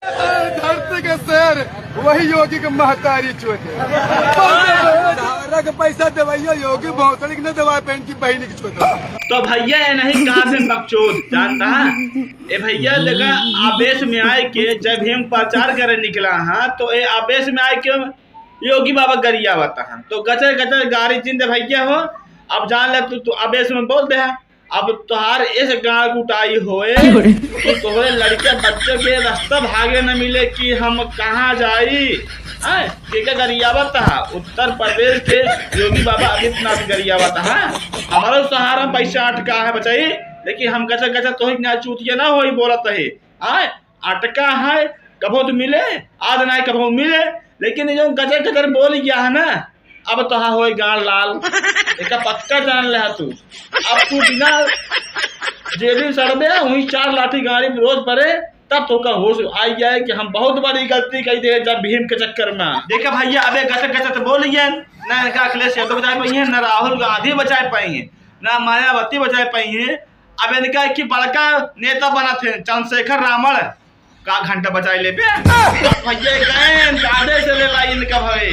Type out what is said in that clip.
धरती के शेर वही योगी के महतारी चोटे पैसा दवाइया योगी भौसड़ी ने दवा पहन की बहनी की चोट। तो भैया ये नहीं कहा से बकचोद जानता है ए भैया लगा आवेश में आए के जब हम प्रचार करे निकला है तो ये आवेश में आए के योगी बाबा गरिया बता है तो गचर गचर गाड़ी चिंत भैया हो। अब जान ले तू आवेश में बोल दे है अब तुहार इस गाँव कुटाई होए कि तोहरे लड़के बच्चे के रास्ता भागे न मिले कि हम कहाँ जाई के गरियावत है उत्तर प्रदेश के योगी बाबा आदित्यनाथ गरियावत है हमारा सहारा पैसा अटका है बचाई लेकिन हम गचर गचर तो चूतिया ना हो बोलत है अटका है कभो तो मिले आज ना कभो मिले लेकिन जो गचर गचर बोल गया है ना अब तो हो गाड़ लाल एक पक्का जान ले तू अब तू बिना जेबी सड़बे वही 4 लाठी गाड़ी में रोज पड़े तब तो का होश आई जाए कि हम बहुत बड़ी गलती कर दे जब भीम के चक्कर में देखा भैया अबे गचर गचर तो बोलिए ना इनका अखिलेश यादव बचाए पाई है ना राहुल गांधी बचाए पाई है ना मायावती बचाए पाई है। अब इनका की बड़का नेता बना थे चंद्रशेखर रावण का घंटा बचाए ले पे भैया से ले लाई इनका भाई।